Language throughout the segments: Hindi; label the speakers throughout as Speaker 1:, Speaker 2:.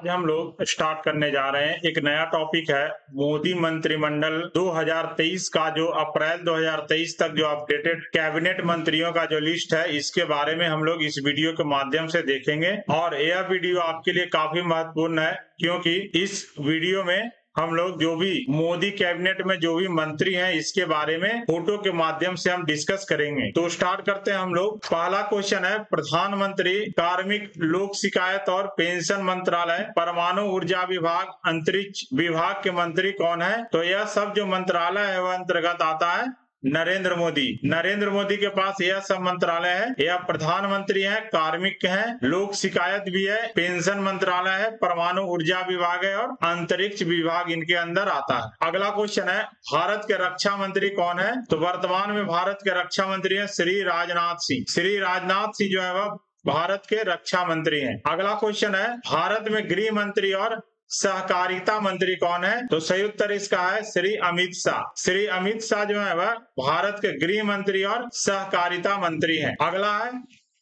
Speaker 1: आज हम लोग स्टार्ट करने जा रहे हैं। एक नया टॉपिक है मोदी मंत्रिमंडल 2023 का, जो अप्रैल 2023 तक जो अपडेटेड कैबिनेट मंत्रियों का जो लिस्ट है, इसके बारे में हम लोग इस वीडियो के माध्यम से देखेंगे। और यह वीडियो आपके लिए काफी महत्वपूर्ण है, क्योंकि इस वीडियो में हम लोग जो भी मोदी कैबिनेट में जो भी मंत्री हैं, इसके बारे में फोटो के माध्यम से हम डिस्कस करेंगे। तो स्टार्ट करते हैं हम लोग। पहला क्वेश्चन है, प्रधानमंत्री कार्मिक लोक शिकायत और पेंशन मंत्रालय, परमाणु ऊर्जा विभाग, अंतरिक्ष विभाग के मंत्री कौन है? तो यह सब जो मंत्रालय है वह अंतर्गत आता है नरेंद्र मोदी। नरेंद्र मोदी के पास यह सब मंत्रालय है। यह प्रधानमंत्री है, कार्मिक है, लोक शिकायत भी है, पेंशन मंत्रालय है, परमाणु ऊर्जा विभाग है और अंतरिक्ष विभाग इनके अंदर आता है। अगला क्वेश्चन है, भारत के रक्षा मंत्री कौन है? तो वर्तमान में भारत के रक्षा मंत्री है श्री राजनाथ सिंह। श्री राजनाथ सिंह जो है वह भारत के रक्षा मंत्री हैं। अगला क्वेश्चन है, भारत में गृह मंत्री और सहकारिता मंत्री कौन है? तो सही उत्तर इसका है श्री अमित शाह। श्री अमित शाह जो है वह भारत के गृह मंत्री और सहकारिता मंत्री हैं। अगला है,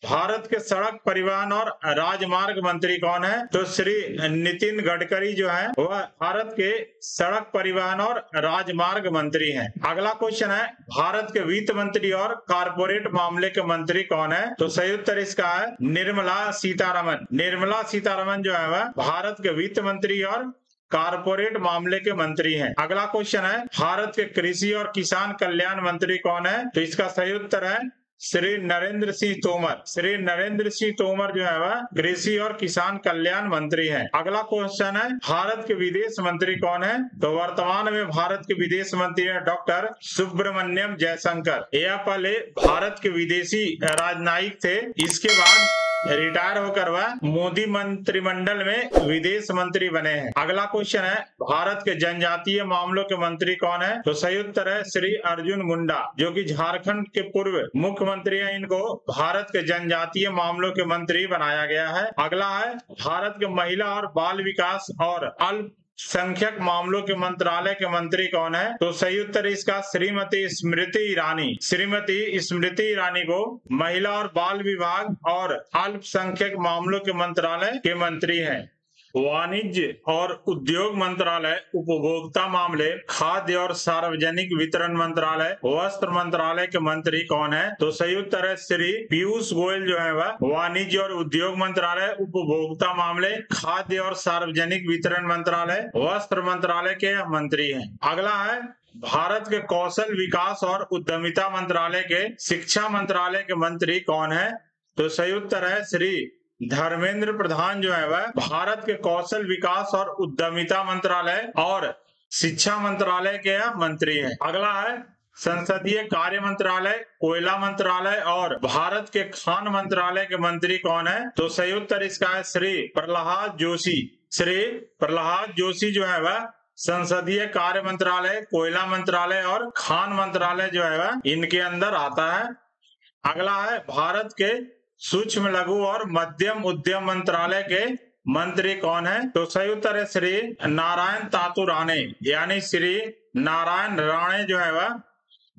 Speaker 1: भारत के सड़क परिवहन और राजमार्ग मंत्री कौन है? तो श्री नितिन गडकरी जो है वह भारत के सड़क परिवहन और राजमार्ग मंत्री हैं। अगला क्वेश्चन है, भारत के वित्त मंत्री और कारपोरेट मामले के मंत्री कौन है? तो सही उत्तर इसका है निर्मला सीतारमन। निर्मला सीतारमन जो है वह भारत के वित्त मंत्री और कारपोरेट मामले के मंत्री हैं। अगला क्वेश्चन है, भारत के कृषि और किसान कल्याण मंत्री कौन है? तो इसका सही उत्तर है श्री नरेंद्र सिंह तोमर। श्री नरेंद्र सिंह तोमर जो है वह कृषि और किसान कल्याण मंत्री हैं। अगला क्वेश्चन है, भारत के विदेश मंत्री कौन है? तो वर्तमान में भारत के विदेश मंत्री है डॉक्टर सुब्रमण्यम जयशंकर। यह पहले भारत के विदेशी राजनयिक थे, इसके बाद रिटायर होकर वह मोदी मंत्रिमंडल में विदेश मंत्री बने हैं। अगला क्वेश्चन है, भारत के जनजातीय मामलों के मंत्री कौन है? तो सही उत्तर है श्री अर्जुन मुंडा, जो कि झारखंड के पूर्व मुख्यमंत्री हैं। इनको भारत के जनजातीय मामलों के मंत्री बनाया गया है। अगला है, भारत के महिला और बाल विकास और अल्पसंख्यक मामलों के मंत्रालय के मंत्री कौन है? तो सही उत्तर इसका श्रीमती स्मृति ईरानी। श्रीमती स्मृति ईरानी को महिला और बाल विभाग और अल्पसंख्यक मामलों के मंत्रालय के मंत्री हैं। वाणिज्य और उद्योग मंत्रालय, उपभोक्ता मामले, खाद्य और सार्वजनिक वितरण मंत्रालय, वस्त्र मंत्रालय के मंत्री कौन है? तो सही उत्तर है श्री पीयूष गोयल जो है वह वाणिज्य और उद्योग मंत्रालय, उपभोक्ता मामले, खाद्य और सार्वजनिक वितरण मंत्रालय, वस्त्र मंत्रालय के मंत्री हैं। अगला है, भारत के कौशल विकास और उद्यमिता मंत्रालय के शिक्षा मंत्रालय के मंत्री कौन है? तो सही उत्तर है श्री धर्मेंद्र प्रधान जो है वह भारत के कौशल विकास और उद्यमिता मंत्रालय और शिक्षा मंत्रालय के मंत्री हैं। अगला है, संसदीय कार्य मंत्रालय, कोयला मंत्रालय और भारत के खान मंत्रालय के मंत्री कौन है? तो सही उत्तर इसका है श्री प्रहलाद जोशी। श्री प्रहलाद जोशी जो है वह संसदीय कार्य मंत्रालय, कोयला मंत्रालय और खान मंत्रालय जो है वह इनके अंदर आता है। अगला है, भारत के सूक्ष्म लघु और मध्यम उद्यम मंत्रालय के मंत्री कौन है? तो सही उत्तर है श्री नारायण तातू राणे, यानी श्री नारायण राणे जो है वह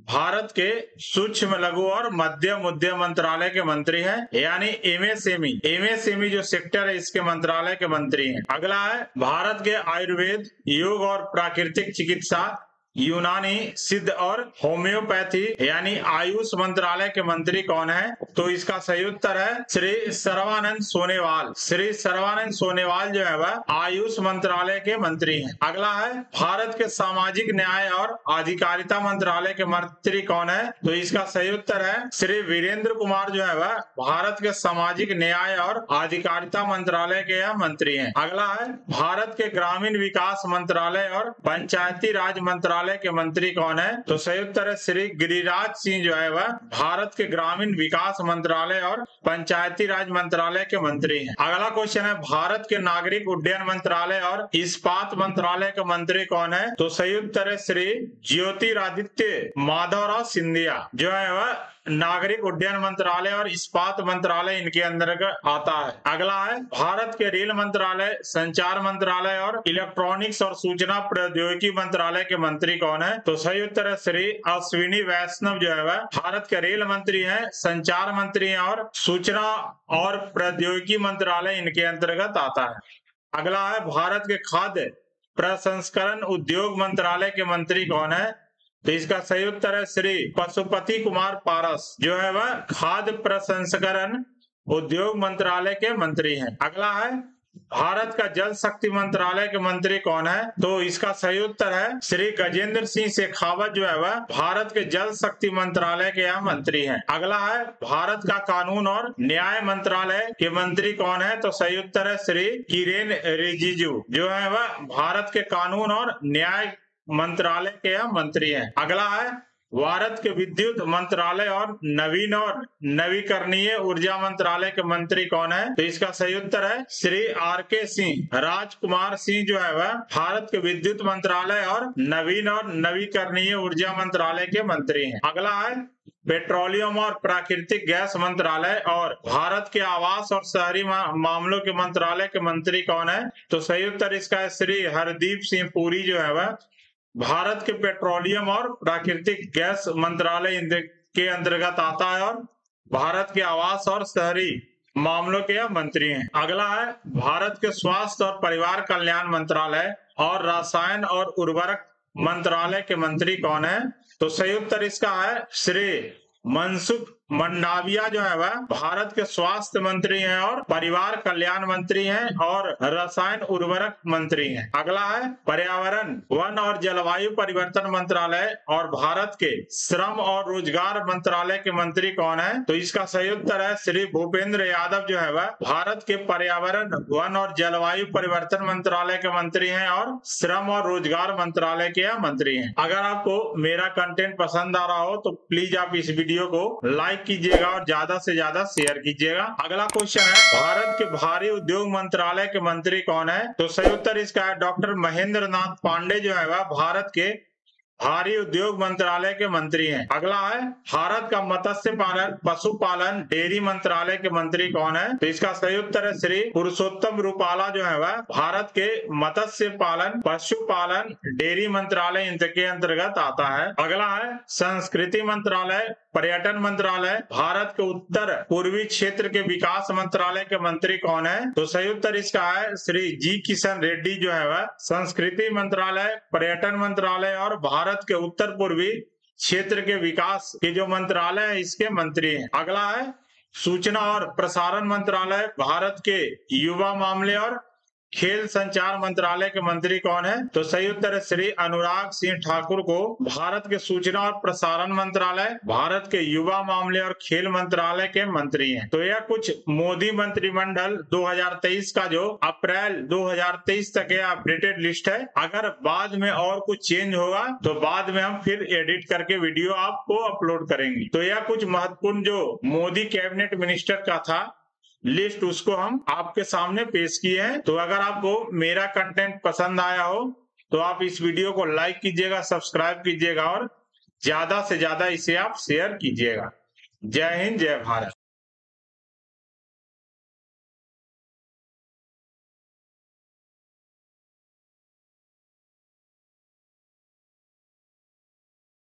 Speaker 1: भारत के सूक्ष्म लघु और मध्यम उद्यम मंत्रालय के मंत्री हैं, यानी एमएसएमई जो सेक्टर है इसके मंत्रालय के मंत्री हैं। अगला है, भारत के आयुर्वेद, योग और प्राकृतिक चिकित्सा, यूनानी, सिद्ध और होम्योपैथी यानी आयुष मंत्रालय के मंत्री कौन है? तो इसका सही उत्तर है श्री सर्बानंद सोनोवाल। श्री सर्बानंद सोनोवाल जो है वह आयुष मंत्रालय के मंत्री हैं। अगला है, भारत के सामाजिक न्याय और अधिकारिता मंत्रालय के मंत्री कौन है? तो इसका सही उत्तर है श्री वीरेंद्र कुमार जो है वह भारत के सामाजिक न्याय और अधिकारिता मंत्रालय के मंत्री हैं। अगला है, भारत के ग्रामीण विकास मंत्रालय और पंचायती राज मंत्रालय के मंत्री कौन है? तो सही उत्तर है श्री गिरिराज सिंह जो है वह भारत के ग्रामीण विकास मंत्रालय और पंचायती राज मंत्रालय के मंत्री हैं। अगला क्वेश्चन है, भारत के नागरिक उड्डयन मंत्रालय और इस्पात मंत्रालय के मंत्री कौन है? तो सही उत्तर है श्री ज्योतिरादित्य माधवराव सिंधिया जो है वह नागरिक उड्डयन मंत्रालय और इस्पात मंत्रालय इनके अंतर्गत आता है। अगला है, भारत के रेल मंत्रालय, संचार मंत्रालय और इलेक्ट्रॉनिक्स और सूचना प्रौद्योगिकी मंत्रालय के मंत्री कौन है? तो सही उत्तर है श्री अश्विनी वैष्णव जो है वह भारत के रेल मंत्री हैं, संचार मंत्री हैं और सूचना और प्रौद्योगिकी मंत्रालय इनके अंतर्गत आता है। अगला है भारत के खाद्य प्रसंस्करण उद्योग मंत्रालय के मंत्री कौन है? तो इसका सही उत्तर है श्री पशुपति कुमार पारस, जो है वह खाद्य प्रसंस्करण उद्योग मंत्रालय के मंत्री हैं। अगला है भारत का जल शक्ति मंत्रालय के मंत्री कौन है? तो इसका सही उत्तर है श्री गजेंद्र सिंह शेखावत, जो है वह भारत के जल शक्ति मंत्रालय के यहाँ मंत्री हैं। अगला है भारत का कानून और न्याय मंत्रालय के मंत्री कौन है? तो सही उत्तर है श्री किरेन रिजिजू, जो है वह भारत के कानून और न्याय मंत्रालय के यहाँ मंत्री हैं। अगला है भारत के विद्युत मंत्रालय और नवीन और नवीकरणीय ऊर्जा मंत्रालय के मंत्री कौन है? तो इसका सही उत्तर है श्री आर.के. सिंह, राजकुमार सिंह, जो है वह भारत के विद्युत मंत्रालय और नवीकरणीय ऊर्जा मंत्रालय के मंत्री हैं। अगला है पेट्रोलियम और प्राकृतिक गैस मंत्रालय और भारत के आवास और शहरी मामलों के मंत्रालय के मंत्री कौन है? तो सही उत्तर इसका है श्री हरदीप सिंह पुरी, जो है वह भारत के पेट्रोलियम और प्राकृतिक गैस मंत्रालय के अंतर्गत आता है और भारत के आवास और शहरी मामलों के मंत्री हैं। अगला है भारत के स्वास्थ्य और परिवार कल्याण मंत्रालय और रसायन और उर्वरक मंत्रालय के मंत्री कौन है? तो सही उत्तर इसका है श्री मनसुख मंडाविया, जो है वह भारत के स्वास्थ्य मंत्री हैं और परिवार कल्याण मंत्री हैं और रसायन उर्वरक मंत्री हैं। अगला है पर्यावरण, वन और जलवायु परिवर्तन मंत्रालय और भारत के श्रम और रोजगार मंत्रालय के मंत्री कौन है? तो इसका सही उत्तर है श्री भूपेंद्र यादव, जो है वह भारत के पर्यावरण, वन और जलवायु परिवर्तन मंत्रालय के मंत्री हैं और श्रम और रोजगार मंत्रालय के मंत्री हैं। अगर आपको मेरा कंटेंट पसंद आ रहा हो तो प्लीज आप इस वीडियो को लाइक कीजिएगा और ज्यादा से ज्यादा शेयर कीजिएगा। अगला क्वेश्चन है भारत के भारी उद्योग मंत्रालय के मंत्री कौन है? तो सही उत्तर इसका है डॉक्टर महेंद्र नाथ पांडे, जो है वह भारत के भारी उद्योग मंत्रालय के मंत्री हैं। अगला है भारत का मत्स्य पालन, पशुपालन, डेयरी मंत्रालय के मंत्री कौन है? तो इसका सही उत्तर है श्री पुरुषोत्तम रूपाला, जो है वह भारत के मत्स्य पालन, पशुपालन, डेयरी मंत्रालय इनके अंतर्गत आता है। अगला है संस्कृति मंत्रालय, पर्यटन मंत्रालय, भारत के उत्तर पूर्वी क्षेत्र के विकास मंत्रालय के मंत्री कौन है? तो सही उत्तर इसका है श्री जी किशन रेड्डी, जो है वह संस्कृति मंत्रालय, पर्यटन मंत्रालय और भारत के उत्तर पूर्वी क्षेत्र के विकास के जो मंत्रालय है इसके मंत्री हैं। अगला है सूचना और प्रसारण मंत्रालय, भारत के युवा मामले और खेल संचार मंत्रालय के मंत्री कौन है? तो सही उत्तर है श्री अनुराग सिंह ठाकुर को भारत के सूचना और प्रसारण मंत्रालय, भारत के युवा मामले और खेल मंत्रालय के मंत्री हैं। तो यह कुछ मोदी मंत्रिमंडल 2023 का जो अप्रैल 2023 तक यह अपडेटेड लिस्ट है। अगर बाद में और कुछ चेंज होगा तो बाद में हम फिर एडिट करके वीडियो आपको अपलोड करेंगे। तो यह कुछ महत्वपूर्ण जो मोदी कैबिनेट मिनिस्टर का था लिस्ट, उसको हम आपके सामने पेश किए हैं। तो अगर आपको मेरा कंटेंट पसंद आया हो तो आप इस वीडियो को लाइक कीजिएगा, सब्सक्राइब कीजिएगा और ज्यादा से ज्यादा इसे आप शेयर कीजिएगा। जय हिंद, जय भारत।